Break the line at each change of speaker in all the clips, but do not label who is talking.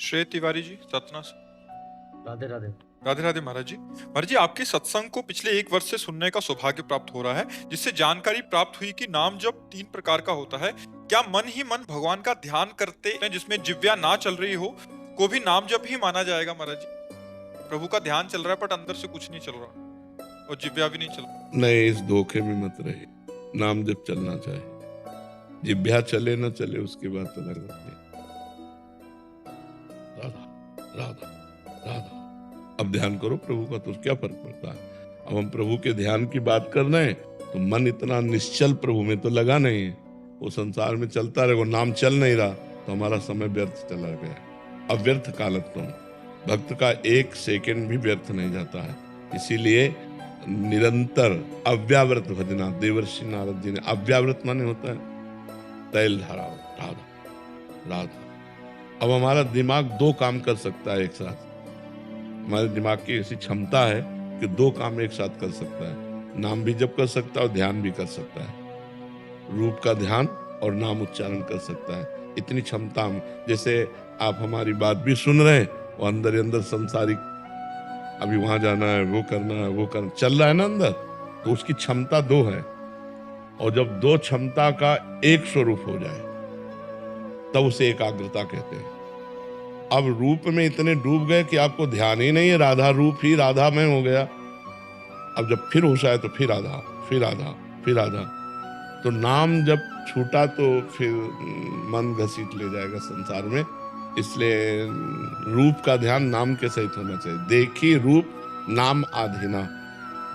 श्रेय तिवारी जी, सतना से।
राधे राधे।
राधे राधे महाराज जी। महाराज जी, आपके सत्संग को पिछले 1 वर्ष से सुनने का सौभाग्य प्राप्त हो रहा है, जिससे जानकारी प्राप्त हुई कि नाम जप 3 प्रकार का होता है। क्या मन ही मन भगवान का ध्यान करते हैं, जिसमें जिव्या ना चल रही हो, को भी नाम जप ही माना जाएगा महाराज जी? प्रभु का ध्यान चल रहा है, बट अंदर से कुछ नहीं चल रहा और जिव्या भी नहीं चल रहा।
नहीं, इस धोखे में मत रहिए। नाम जप चलना चाहिए। जिभ्या चले न चले उसकी बात अलग होती है। राधा राधा राधा। अब ध्यान करो प्रभु का, तो क्या फर्क पड़ता है। अब हम प्रभु के ध्यान की बात कर रहे हैं तो मन इतना निश्चल प्रभु में तो लगा नहीं है। वो संसार में चलता रहे, वो नाम चल नहीं रहा तो हमारा समय व्यर्थ चला गया। अव्यर्थ कालत्वम, भक्त का 1 सेकंड भी व्यर्थ नहीं जाता है। इसीलिए निरंतर अव्यावृत भजना, देवर्षि नारद जी ने, अव्यावृत माने होता है तैल धारा, राधा राधा। अब हमारा दिमाग 2 काम कर सकता है एक साथ। हमारे दिमाग की ऐसी क्षमता है कि 2 काम एक साथ कर सकता है। नाम भी जप कर सकता है और ध्यान भी कर सकता है। रूप का ध्यान और नाम उच्चारण कर सकता है। इतनी क्षमता हम, जैसे आप हमारी बात भी सुन रहे हैं और अंदर ही अंदर संसारिक, अभी वहां जाना है, वो करना है, वो करना चल रहा है ना अंदर, तो उसकी क्षमता 2 है। और जब 2 क्षमता का एक स्वरूप हो जाए तब उसे एकाग्रता कहते हैं। अब रूप में इतने डूब गए कि आपको ध्यान ही नहीं है, राधा रूप ही राधा में हो गया। अब जब फिर होश आए तो फिर आधा, फिर आधा, फिर आधा। तो नाम जब छूटा तो फिर मन घसीट ले जाएगा संसार में। इसलिए रूप का ध्यान नाम के सहित होना चाहिए। देखी रूप नाम आधीना।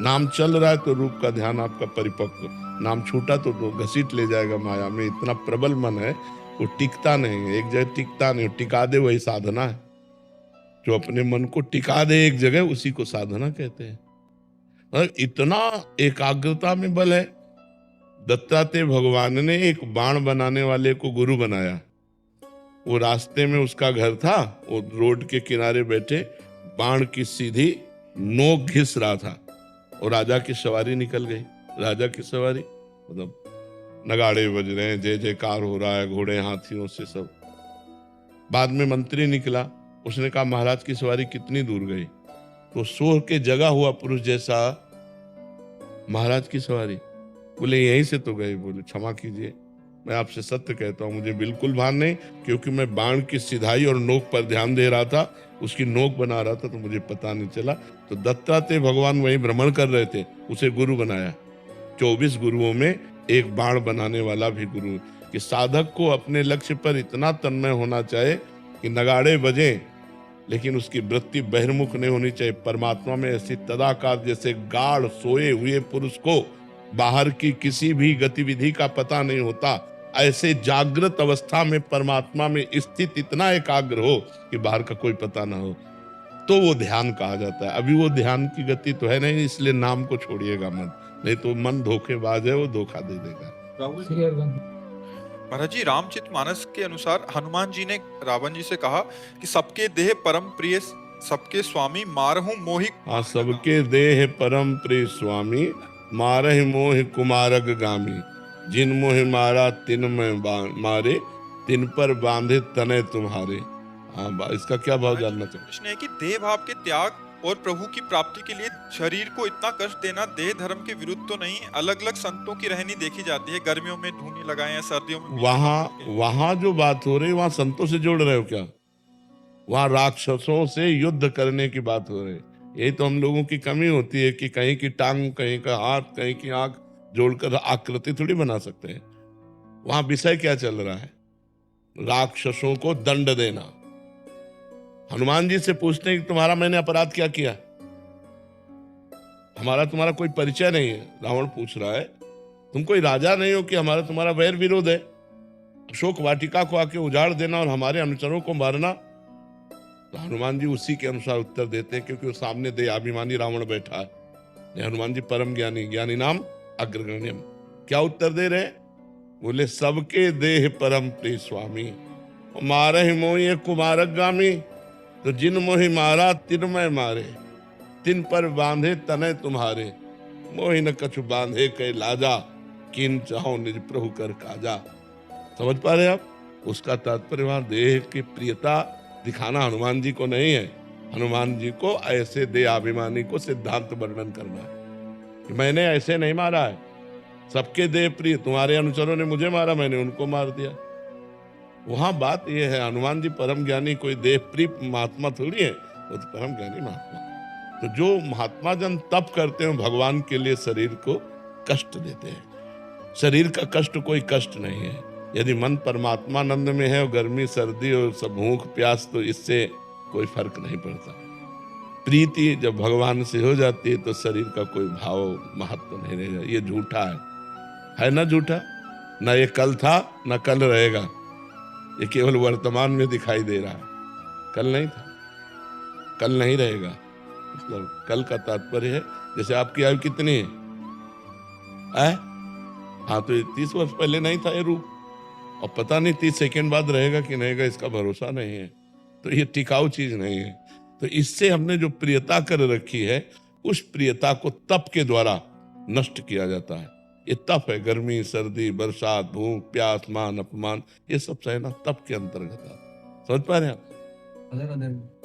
नाम चल रहा है तो रूप का ध्यान आपका परिपक्व, नाम छूटा तो घसीट ले जाएगा माया में। इतना प्रबल मन है, वो टिकता नहीं है, एक जगह टिकता नहीं। टिका दे वही साधना है। जो अपने मन को टिका दे एक जगह, उसी को साधना कहते हैं। और इतना एकाग्रता में बल है। दत्तात्रेय भगवान ने एक बाण बनाने वाले को गुरु बनाया। वो रास्ते में उसका घर था, वो रोड के किनारे बैठे बाण की सीधी नोक घिस रहा था और राजा की सवारी निकल गई। राजा की सवारी मतलब नगाड़े बज रहे हैं, जय जयकार हो रहा है, घोड़े हाथियों से सब। बाद में मंत्री निकला, उसने कहा महाराज की सवारी कितनी दूर गई? तो सोच के जगा हुआ पुरुष जैसा, महाराज की सवारी, बोले यहीं से तो गए। बोले क्षमा कीजिए, मैं आपसे सत्य कहता हूँ, मुझे बिल्कुल भान नहीं, क्योंकि मैं बाण की सिधाई और नोक पर ध्यान दे रहा था, उसकी नोक बना रहा था, तो मुझे पता नहीं चला। तो दत्तात्रेय भगवान वहीं भ्रमण कर रहे थे, उसे गुरु बनाया। 24 गुरुओं में एक बाण बनाने वाला भी गुरु। कि साधक को अपने लक्ष्य पर इतना तन्मय होना चाहिए कि नगाड़े बजे लेकिन उसकी वृत्ति बहिर्मुख नहीं होनी चाहिए। परमात्मा में ऐसी तदाकार, जैसे गाढ़ सोए हुए पुरुष को बाहर की किसी भी गतिविधि का पता नहीं होता, ऐसे जागृत अवस्था में परमात्मा में स्थित इतना एकाग्र हो कि बाहर का कोई पता ना हो, तो वो ध्यान कहा जाता है। अभी वो ध्यान की गति तो है नहीं, इसलिए नाम को छोड़िएगा मत, नहीं तो मन धोखेबाज है, वो धोखा दे देगा।
महाराज जी, रामचरितमानस के अनुसार हनुमान जी ने रावण जी से कहा कि सबके देह परम प्रिय, सबके स्वामी मारहूं मोहि।
हाँ, सबके देह परम प्रिय स्वामी मारहि मोहि कुमारग गामी। जिन मोहि मारा तिन में मारे, तिन पर बांधे तने तुम्हारे। हाँ, इसका क्या भाव जानना चाहिए?
प्रश्न है कि देह भाव के त्याग और प्रभु की प्राप्ति के लिए शरीर को इतना कष्ट देना देह धर्म के विरुद्ध तो नहीं? अलग अलग संतों की रहनी देखी जाती है, गर्मियों में धूनी लगाएं या सर्दियों में।
वहां जो बात हो रही है, वहां संतों से जोड़ रहे हो क्या? वहां राक्षसों से युद्ध करने की बात हो रही है। यही तो हम लोगों की कमी होती है कि कहीं की टांग, कहीं का हाथ, कहीं की आंख जोड़कर आकृति थोड़ी बना सकते हैं। वहां विषय क्या चल रहा है? राक्षसों को दंड देना। हनुमान जी से पूछते हैं कि तुम्हारा मैंने अपराध क्या किया? हमारा तुम्हारा कोई परिचय नहीं है। रावण पूछ रहा है, तुम कोई राजा नहीं हो कि हमारा तुम्हारा वैर विरोध है? अशोक वाटिका को आके उजाड़ देना और हमारे अनुचरों को मारना। तो हनुमान जी उसी के अनुसार उत्तर देते हैं, क्योंकि वो सामने देहाभिमानी रावण बैठा है। हनुमान जी परम ज्ञानी, ज्ञानी नाम अग्रगण्यम। क्या उत्तर दे रहे हैं? बोले सबके देह परम प्रिय स्वामी मारहि मोहि कुमारक गामी। तो जिन मोहि मारा तिन मैं मारे, तिन पर बांधे तने तुम्हारे। मोहि न कछु बांधे कै लाजा, किन चाहो निज प्रभु कर काजा। समझ पा रहे आप? उसका तात्पर्य वहां देह की प्रियता दिखाना हनुमान जी को नहीं है, हनुमान जी को ऐसे देहाभिमानी को सिद्धांत वर्णन करना है कि मैंने ऐसे नहीं मारा है, सबके देह प्रिय, तुम्हारे अनुचरों ने मुझे मारा, मैंने उनको मार दिया। वहां बात यह है, हनुमान जी परम ज्ञानी कोई देह प्रिय महात्मा थोड़ी है, वो तो परम ज्ञानी महात्मा। तो जो महात्मा जन तप करते हैं भगवान के लिए शरीर को कष्ट देते हैं। शरीर का कष्ट कोई कष्ट नहीं है। यदि मन परमात्मानंद में है और गर्मी सर्दी और सब भूख प्यास, तो इससे कोई फर्क नहीं पड़ता। प्रीति जब भगवान से हो जाती है तो शरीर का कोई भाव महत्व नहीं रहेगा। ये झूठा है ना झूठा? ना ये कल था ना कल रहेगा, ये केवल वर्तमान में दिखाई दे रहा है। कल नहीं था, कल नहीं रहेगा। मतलब कल का तात्पर्य है, जैसे आपकी आयु कितनी है? हाँ, तो 30 वर्ष पहले नहीं था ये रूप, और पता नहीं 30 सेकंड बाद रहेगा कि नहीं, इसका भरोसा नहीं है। तो ये टिकाऊ चीज नहीं है। तो इससे हमने जो प्रियता कर रखी है, उस प्रियता को तप के द्वारा नष्ट किया जाता है। ये तप है, गर्मी सर्दी बरसात भूख प्यास मान अपमान, ये सब सहना तप के अंतर्गत आता। समझ पा रहे हैं आप?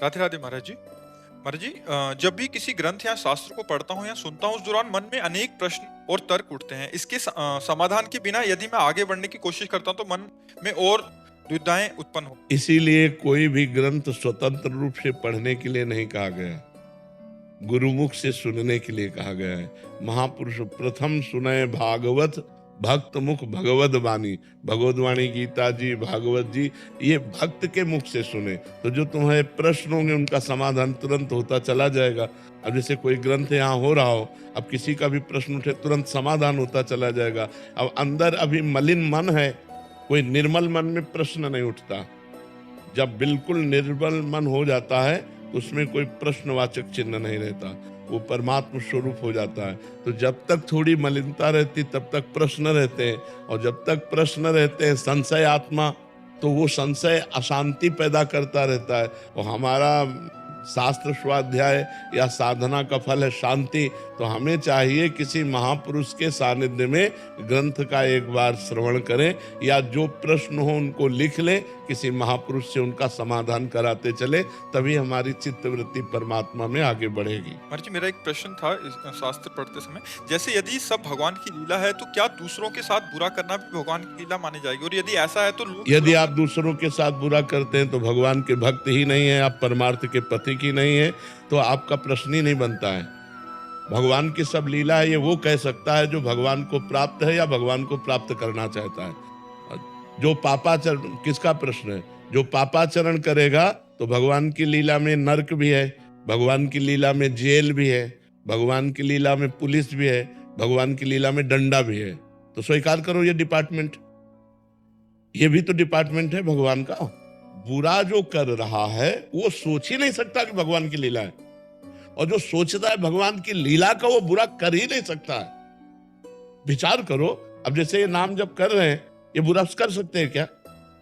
राधे राधे महाराज जी। महाराज जी, जब भी किसी ग्रंथ या शास्त्र को पढ़ता हूँ या सुनता हूँ, उस दौरान मन में अनेक प्रश्न और तर्क उठते हैं। इसके समाधान के बिना यदि मैं आगे बढ़ने की कोशिश करता हूँ तो मन में और दुविधाएं उत्पन्न हो।
इसीलिए कोई भी ग्रंथ स्वतंत्र रूप से पढ़ने के लिए नहीं कहा गया, गुरुमुख से सुनने के लिए कहा गया है। महापुरुष प्रथम सुने भागवत भक्त मुख भगवत वाणी, भगवत वाणी गीता जी भागवत जी, ये भक्त के मुख से सुने। तो जो तुम्हारे प्रश्न होंगे उनका समाधान तुरंत होता चला जाएगा। अब जैसे कोई ग्रंथ यहाँ हो रहा हो, अब किसी का भी प्रश्न उठे तुरंत समाधान होता चला जाएगा। अब अंदर अभी मलिन मन है, कोई निर्मल मन में प्रश्न नहीं उठता। जब बिल्कुल निर्मल मन हो जाता है तो उसमें कोई प्रश्नवाचक चिन्ह नहीं रहता, वो परमात्मा स्वरूप हो जाता है। तो जब तक थोड़ी मलिनता रहती तब तक प्रश्न रहते हैं, और जब तक प्रश्न रहते हैं संशय आत्मा, तो वो संशय अशांति पैदा करता रहता है। और हमारा शास्त्र स्वाध्याय या साधना का फल है शांति। तो हमें चाहिए किसी महापुरुष के सानिध्य में ग्रंथ का एक बार श्रवण करें, या जो प्रश्न हो उनको लिख लें, किसी महापुरुष से उनका समाधान कराते चले, तभी हमारी चित्तवृत्ति परमात्मा में आगे बढ़ेगी।
महाराज जी, मेरा एक प्रश्न था इस शास्त्र पढ़ते समय, जैसे यदि सब भगवान की लीला है तो क्या दूसरों के साथ बुरा करना भी भगवान की लीला मानी जाएगी? और यदि ऐसा है तो
यदि आप दूसरों के साथ बुरा करते हैं तो भगवान के भक्त ही नहीं है, आप परमार्थ के पथिक ही नहीं है, तो आपका प्रश्न ही नहीं बनता है। भगवान की सब लीला है, ये वो कह सकता है जो भगवान को प्राप्त है या भगवान को प्राप्त करना चाहता है। जो पापाचरण, किसका प्रश्न है? जो पापाचरण करेगा तो भगवान की लीला में नरक भी है, भगवान की लीला में जेल भी है, भगवान की लीला में पुलिस भी है, भगवान की लीला में डंडा भी है। तो स्वीकार करो ये डिपार्टमेंट, ये भी तो डिपार्टमेंट है भगवान का। बुरा जो कर रहा है वो सोच ही नहीं सकता कि भगवान की लीला है, और जो सोचता है भगवान की लीला का वो बुरा कर ही नहीं सकता है। विचार करो, अब जैसे ये नाम जब कर रहे हैं, ये बुरा कर सकते हैं क्या?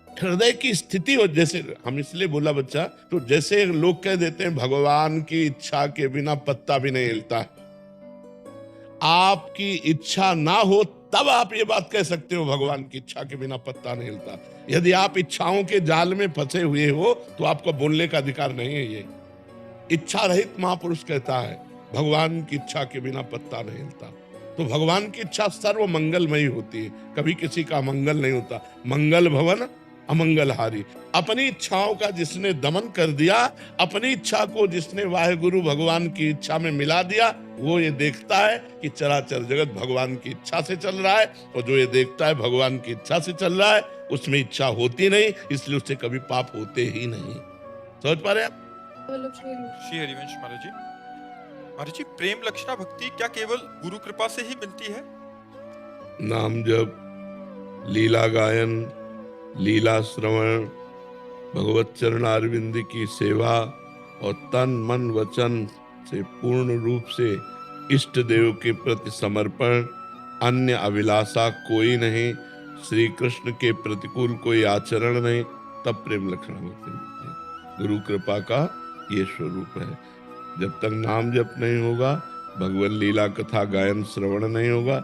हृदय की स्थिति हो, जैसे हम इसलिए बोला बच्चा, तो जैसे लोग कह देते हैं भगवान की इच्छा के बिना पत्ता भी नहीं हिलता। आपकी इच्छा ना हो तब आप ये बात कह सकते हो भगवान की इच्छा के बिना पत्ता नहीं हिलता। यदि आप इच्छाओं के जाल में फंसे हुए हो तो आपको बोलने का अधिकार नहीं है। ये इच्छा रहित महापुरुष कहता है भगवान की इच्छा के बिना पत्ता नहीं हिलता। तो भगवान की इच्छा सर्व मंगलमयी होती है, कभी किसी का मंगल नहीं होता। मंगल भवन अमंगलहारी। अपनी इच्छाओं का जिसने दमन कर दिया, अपनी इच्छा को जिसने वाहेगुरु भगवान की इच्छा में मिला दिया, वो ये देखता है कि चराचर जगत भगवान की इच्छा से चल रहा है, और जो ये देखता है भगवान की इच्छा से चल रहा है, उसमें इच्छा होती नहीं, इसलिए उससे कभी पाप होते ही नहीं। समझ पा रहे हैं आप?
श्री हरिवंश महाराज जी। महाराज जी, प्रेम लक्षणा भक्ति क्या केवल गुरु कृपा से ही मिलती है?
नाम जप, लीला गायन, लीला श्रवण, भगवत चरण अरविंद की सेवा और तन मन वचन से पूर्ण रूप से इष्ट देव के प्रति समर्पण, अन्य अभिलाषा कोई नहीं, श्री कृष्ण के प्रतिकूल कोई आचरण नहीं, तब प्रेम लक्षण भक्ति मिलती है। गुरु कृपा का ये स्वरूप है। जब तक नाम जप नहीं होगा, भगवत लीला कथा गायन श्रवण नहीं होगा,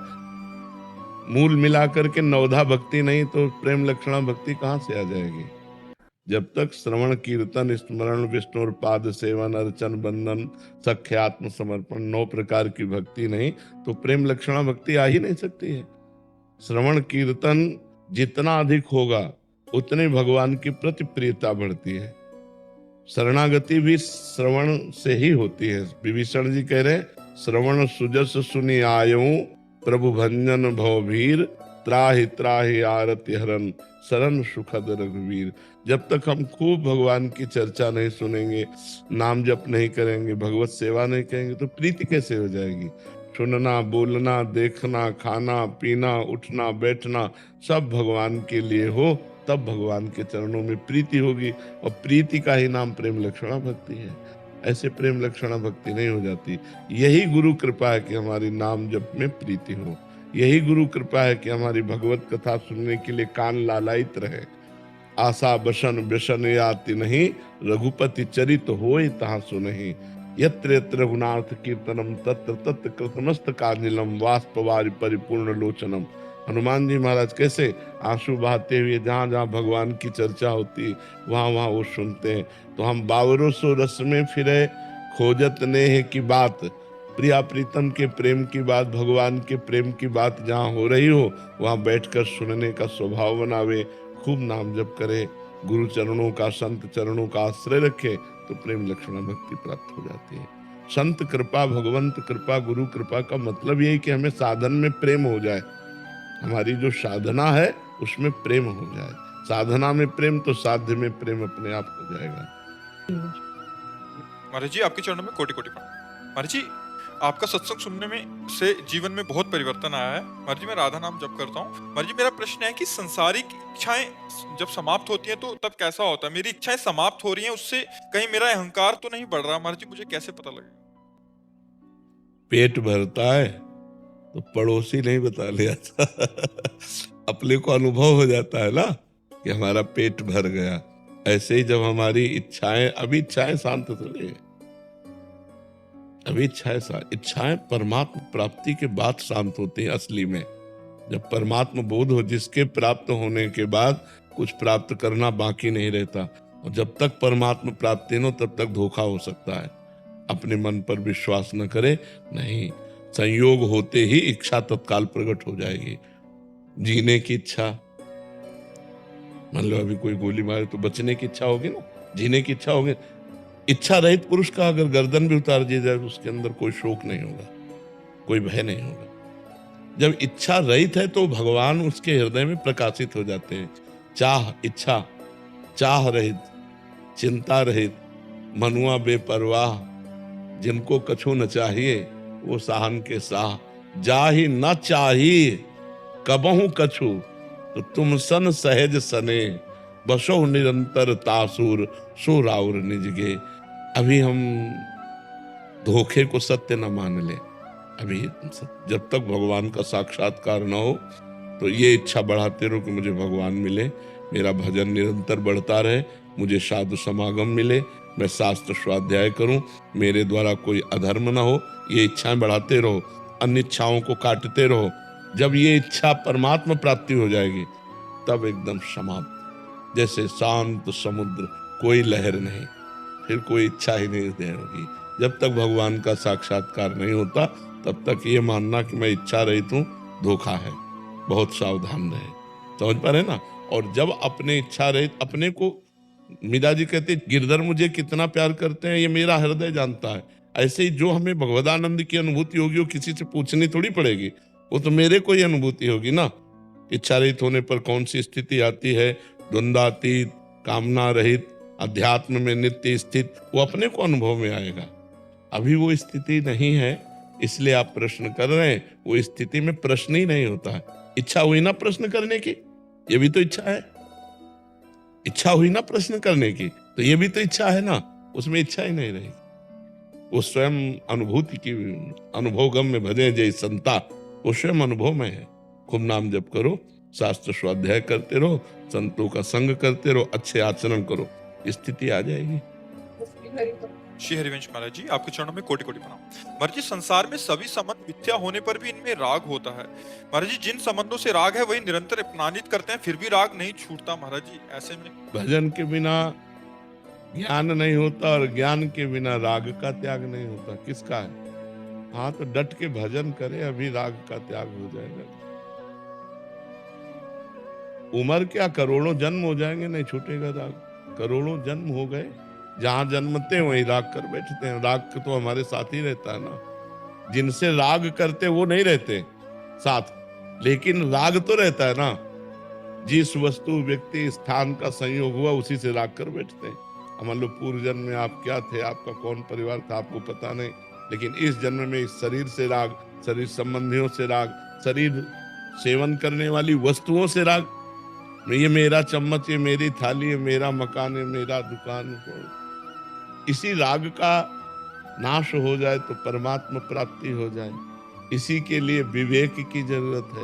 मूल मिलाकर के नवधा भक्ति नहीं, तो प्रेम लक्षणा भक्ति कहाँ से आ जाएगी? जब तक श्रवण कीर्तन स्मरण विष्णु पाद सेवन अर्चन बंधन सख्य आत्म समर्पण 9 प्रकार की भक्ति नहीं तो प्रेम लक्षणा भक्ति आ ही नहीं सकती है। श्रवण कीर्तन जितना अधिक होगा उतने भगवान की प्रति प्रियता बढ़ती है। शरणागति भी श्रवण से ही होती है। विभीषण जी कह रहे श्रवण सुजस सुनि आयऊ प्रभु भंजन भवभीर त्राहि त्राहि आरति हरन शरण सुखद रघुवीर। जब तक हम खूब भगवान की चर्चा नहीं सुनेंगे, नाम जप नहीं करेंगे, भगवत सेवा नहीं करेंगे तो प्रीति कैसे हो जाएगी। सुनना बोलना देखना खाना पीना उठना बैठना सब भगवान के लिए हो तब भगवान के चरणों में प्रीति होगी और प्रीति का ही नाम प्रेम लक्षणा भक्ति है। ऐसे प्रेम लक्षणा भक्ति नहीं हो जाती। यही गुरु कृपा है कि हमारी नाम जप में प्रीति हो। यही गुरु कृपा है कि हमारी भगवत कथा सुनने के लिए कान लालायित रहे। आशा बसन व्यसन याति नहीं रघुपति चरित होय तहाँ सुनहि। यत्र यत्र रघुनाथ कीर्तनम तत्र तत्र कृतमस्त कांजलम वाष्पवारि परिपूर्ण लोचनम। हनुमान जी महाराज कैसे आंसू बहाते हुए जहाँ जहाँ भगवान की चर्चा होती वहाँ वहाँ वो सुनते हैं। तो हम 5200 रस में फिरे खोजत नेह की बात, प्रिया प्रीतम के प्रेम की बात, भगवान के प्रेम की बात जहाँ हो रही हो वहाँ बैठकर सुनने का स्वभाव बनावे, खूब नाम जप करे, गुरु चरणों का संत चरणों का आश्रय रखे तो प्रेम लक्षणा भक्ति प्राप्त हो जाती है। संत कृपा भगवंत कृपा गुरु कृपा का मतलब यही कि हमें साधन में प्रेम हो जाए। हमारी जो साधना है उसमें प्रेम हो जाए। साधना में प्रेम तो साध्य में प्रेम अपने आप हो जाएगा।
महाराज जी आपके चरणों में कोटि कोटि प्रणाम। महाराज जी आपका सत्संग सुनने में से जीवन में बहुत परिवर्तन आया है। महाराज जी मैं राधा नाम जप करता हूँ। महाराज जी मेरा प्रश्न है कि संसारिक इच्छाएं जब समाप्त होती हैं तो तब कैसा होता है। मेरी इच्छाएं समाप्त हो रही हैं, उससे कहीं मेरा अहंकार तो नहीं बढ़ रहा। महाराज जी मुझे कैसे पता लगेगा।
पेट भरता है तो पड़ोसी नहीं बता लिया था अपने को अनुभव हो जाता है ना कि हमारा पेट भर गया। ऐसे ही जब हमारी इच्छाएं, अभी इच्छाएं शांत थोड़ी है, अभी इच्छाएं परमात्मा प्राप्ति के बाद शांत होती है। असली में जब परमात्मा बोध हो, जिसके प्राप्त होने के बाद कुछ प्राप्त करना बाकी नहीं रहता। और जब तक परमात्मा प्राप्ति न हो तब तक धोखा हो सकता है। अपने मन पर विश्वास न करे, नहीं, संयोग होते ही इच्छा तत्काल प्रकट हो जाएगी। जीने की इच्छा, मान लो अभी कोई गोली मारे तो बचने की इच्छा होगी ना, जीने की इच्छा होगी। इच्छा रहित पुरुष का अगर गर्दन भी उतार दी जाए उसके अंदर कोई शोक नहीं होगा, कोई भय नहीं होगा। जब इच्छा रहित है तो भगवान उसके हृदय में प्रकाशित हो जाते हैं। चाह इच्छा, चाह रहित, चिंता रहित, मनुआ बेपरवाह, जिनको कछु न चाहिए वो साहन के साह। जाहि न चाहिए कबहु कछु तो तुम सन सहज सने, बसो निरंतर तासुर सो राउर निजगे। अभी हम धोखे को सत्य न मान ले। अभी जब तक भगवान का साक्षात्कार न हो तो ये इच्छा बढ़ाते रहो कि मुझे भगवान मिले, मेरा भजन निरंतर बढ़ता रहे, मुझे साधु समागम मिले, मैं शास्त्र स्वाध्याय करूं, मेरे द्वारा कोई अधर्म न हो। ये इच्छाएं बढ़ाते रहो, अन्य इच्छाओं को काटते रहो। जब ये इच्छा परमात्मा प्राप्ति हो जाएगी तब एकदम समाप्त, जैसे शांत समुद्र, कोई लहर नहीं, फिर कोई इच्छा ही नहीं होगी। जब तक भगवान का साक्षात्कार नहीं होता तब तक ये मानना कि मैं इच्छा रहित हूं धोखा है। बहुत सावधान रहे, समझ पा रहे ना। और जब अपने इच्छा रहित, अपने को मीरा जी कहते गिरधर मुझे कितना प्यार करते हैं ये मेरा हृदय जानता है। ऐसे ही जो हमें भगवदानंद की अनुभूति होगी वो किसी से पूछनी थोड़ी पड़ेगी, वो तो मेरे को ही अनुभूति होगी ना। इच्छा रहित होने पर कौन सी स्थिति आती है, द्वंद्वातीत, कामना रहित, अध्यात्म में नित्य स्थित, वो अपने को अनुभव में आएगा। अभी वो स्थिति नहीं है, इसलिए आप प्रश्न कर रहे हैं। वो स्थिति में प्रश्न ही नहीं होता है। इच्छा हुई ना प्रश्न करने की, ये भी तो इच्छा है। इच्छा हुई ना प्रश्न करने की तो ये भी तो इच्छा है ना, उसमें इच्छा ही नहीं रही। वो स्वयं अनुभूति की, अनुभवगम में भजे जय संता, वो स्वयं अनुभव में है। खूब नाम जप करो, शास्त्र स्वाध्याय करते रहो, संतों का संग करते रहो, अच्छे आचरण करो, स्थिति आ जाएगी।
श्री हरिवंश महाराज जी, आपके चरणों में कोटि कोटि प्रणाम। महाराज जी, संसार में सभी संबंध मिथ्या होने पर भी इनमें राग होता है। महाराज जी, जिन संबंधों से राग है वही निरंतर अपमानित करते हैं, फिर भी राग नहीं छूटता। महाराज जी, ऐसे में
भजन के बिना ज्ञान नहीं होता और ज्ञान के बिना राग का त्याग नहीं होता। किसका है? हाँ, तो डट के भजन करे, अभी राग का त्याग हो जाएगा। उम्र क्या, करोड़ों जन्म हो जाएंगे, नहीं छूटेगा राग। करोड़ों जन्म हो गए, जहां जन्मते हैं वहीं राग कर बैठते हैं। राग तो हमारे साथ ही रहता है ना। जिनसे राग करते वो नहीं रहते साथ, लेकिन राग तो रहता है ना। जिस वस्तु, व्यक्ति, स्थान का संयोग हुआ उसी से राग कर बैठते हैं। मान लो पूर्व जन्म में आप क्या थे, आपका कौन परिवार था, आपको पता नहीं, लेकिन इस जन्म में इस शरीर से राग, शरीर संबंधियों से राग, शरीर सेवन करने वाली वस्तुओं से राग। ये मेरा चम्मच, ये मेरी थाली, ये मेरा मकान, ये मेरा दुकान। इसी राग का नाश हो जाए तो परमात्मा प्राप्ति हो जाए। इसी के लिए विवेक की जरूरत है।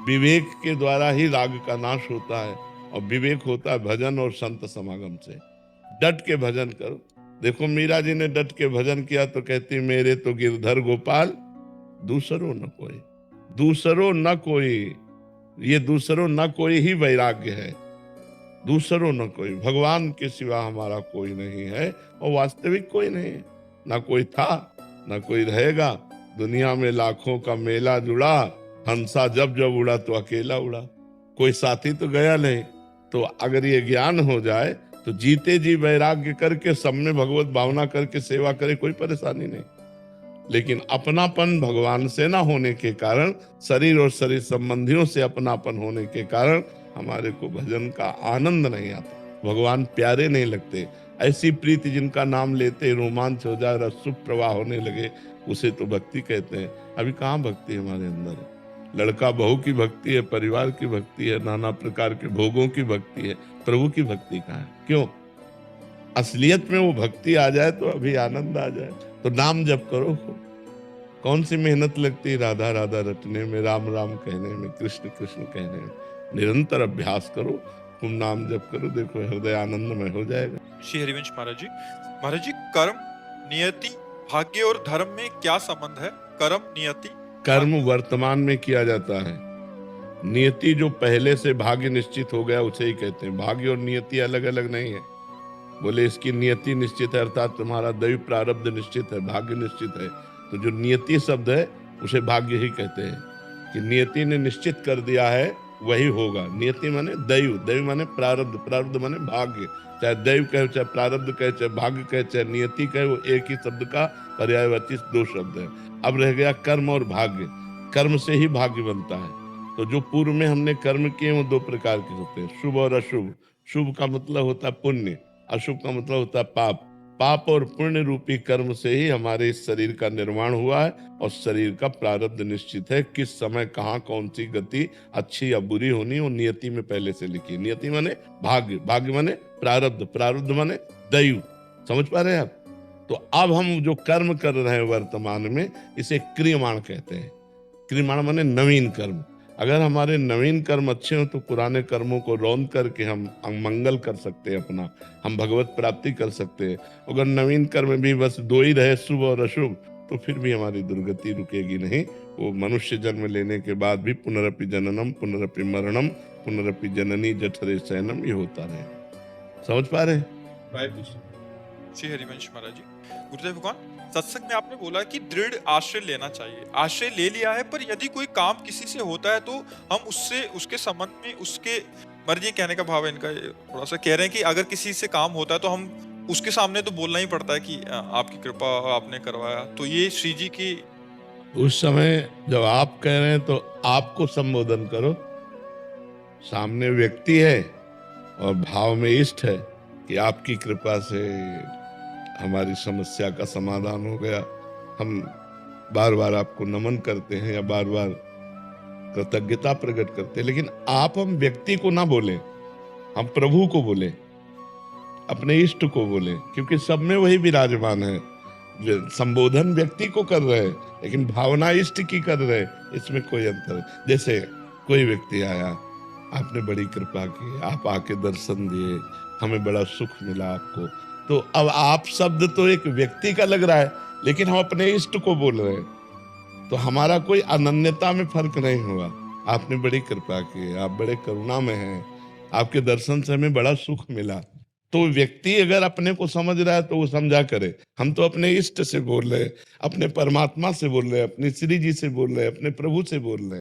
विवेक के द्वारा ही राग का नाश होता है, और विवेक होता है भजन और संत समागम से। डट के भजन करो। देखो मीरा जी ने डट के भजन किया तो कहती, मेरे तो गिरधर गोपाल दूसरो न कोई, दूसरो न कोई। ये दूसरो न कोई ही वैराग्य है। दूसरो न कोई, भगवान के सिवा हमारा कोई नहीं है, और वास्तविक कोई नहीं है। ना कोई था, ना कोई रहेगा। दुनिया में लाखों का मेला जुड़ा, हंसा जब जब उड़ा तो अकेला उड़ा। कोई साथी तो गया नहीं। तो अगर ये ज्ञान हो जाए तो जीते जी वैराग्य करके सब में भगवत भावना करके सेवा करे, कोई परेशानी नहीं। लेकिन अपनापन भगवान से ना होने के कारण, शरीर और शरीर संबंधियों से अपनापन होने के कारण हमारे को भजन का आनंद नहीं आता, भगवान प्यारे नहीं लगते। ऐसी प्रीति जिनका नाम लेते रोमांच हो जाए, रसुख प्रवाह होने लगे, उसे तो भक्ति कहते हैं। अभी कहाँ भक्ति हमारे अंदर है? लड़का बहू की भक्ति है, परिवार की भक्ति है, नाना प्रकार के भोगों की भक्ति है, प्रभु की भक्ति कहाँ है? क्यों? असलियत में वो भक्ति आ जाए तो अभी आनंद आ जाए। तो नाम जप करो। कौन सी मेहनत लगती है राधा राधा रटने में, राम राम कहने में, कृष्ण कृष्ण कहने में। निरंतर अभ्यास करो, तुम नाम जप करो, देखो हृदय आनंदमय हो जाएगा।
श्री हरिवंश महाराज जी, कर्म, नियति, भाग्य और धर्म में क्या संबंध है? कर्म, नियति।
कर्म वर्तमान में किया जाता है। नियति जो पहले से भाग्य निश्चित हो गया उसे ही कहते हैं। भाग्य और नियति अलग अलग नहीं है। बोले इसकी नियति निश्चित है, अर्थात तुम्हारा दैव प्रारब्ध निश्चित है, भाग्य निश्चित है। तो जो नियति शब्द है उसे भाग्य ही कहते हैं, कि नियति ने निश्चित कर दिया है वही होगा। नियति माने दैव, दैव माने प्रारब्ध, प्रारब्ध माने भाग्य। चाहे दैव कहे, चाहे प्रारब्ध कहे, चाहे भाग्य कहे, चाहे नियति कहे, वो एक ही शब्द का पर्यायवाची दो शब्द है। अब रह गया कर्म और भाग्य। कर्म से ही भाग्य बनता है। तो जो पूर्व में हमने कर्म किए वो दो प्रकार के होते हैं, शुभ और अशुभ। शुभ का मतलब होता है पुण्य, अशुभ का मतलब होता है पाप। पाप और पुण्य रूपी कर्म से ही हमारे इस शरीर का निर्माण हुआ है, और शरीर का प्रारब्ध निश्चित है। किस समय कहाँ कौन सी गति अच्छी या बुरी होनी, वो नियति में पहले से लिखी है। नियति माने भाग्य, भाग्य माने प्रारब्ध, प्रारब्ध माने दैव। समझ पा रहे हैं आप? तो अब हम जो कर्म कर रहे हैं वर्तमान में, इसे क्रियमाण कहते हैं। क्रियमाण माने नवीन कर्म। अगर हमारे नवीन कर्म अच्छे हो तो पुराने कर्मों को रौंद करके हम मंगल कर सकते हैं अपना, हम भगवत प्राप्ति कर सकते हैं। अगर नवीन कर्म भी बस दो ही रहे, शुभ और अशुभ, तो फिर भी हमारी दुर्गति रुकेगी नहीं। वो मनुष्य जन्म लेने के बाद भी पुनरपि जननम पुनरपि मरणम पुनरपि जननी जठरे शयनम, ये होता रहे। समझ पा रहे?
श्री हरिवंश महाराज जी, गुरुदेव भगवान, सत्संग में आपने बोला कि दृढ़ आश्रय लेना चाहिए। आश्रय ले लिया है, पर यदि कोई काम किसी से होता है तो हम उससे, उसके संबंध में, उसके मर्जी, कहने का भाव है इनका, थोड़ा सा कह रहे हैं कि अगर किसी से काम होता है तो हम उसके सामने तो बोलना ही पड़ता है कि आपकी कृपा, आपने करवाया। तो ये श्री जी की,
उस समय जब आप कह रहे हैं तो आपको संबोधन करो। सामने व्यक्ति है और भाव में इष्ट है कि आपकी कृपा से हमारी समस्या का समाधान हो गया। हम बार बार आपको नमन करते हैं या बार बार कृतज्ञता प्रकट करते हैं, लेकिन आप हम व्यक्ति को ना बोले, हम प्रभु को बोले, अपने इष्ट को बोले, क्योंकि सब में वही विराजमान है। संबोधन व्यक्ति को कर रहे हैं, लेकिन भावना इष्ट की कर रहे हैं, इसमें कोई अंतर है। जैसे कोई व्यक्ति आया, आपने बड़ी कृपा की, आप आके दर्शन दिए, हमें बड़ा सुख मिला आपको, तो अब आप शब्द तो एक व्यक्ति का लग रहा है, लेकिन हम अपने इष्ट को बोल रहे हैं, तो हमारा कोई अनन्यता में फर्क नहीं हुआ। आपने बड़ी कृपा की, आप बड़े करुणा में हैं, आपके दर्शन से हमें बड़ा सुख मिला। तो व्यक्ति अगर अपने को समझ रहा है तो वो समझा करे। हम तो अपने इष्ट से बोल रहे हैं, अपने परमात्मा से बोल रहे हैं, अपने श्री जी से बोल रहे हैं, अपने प्रभु से बोल रहे हैं।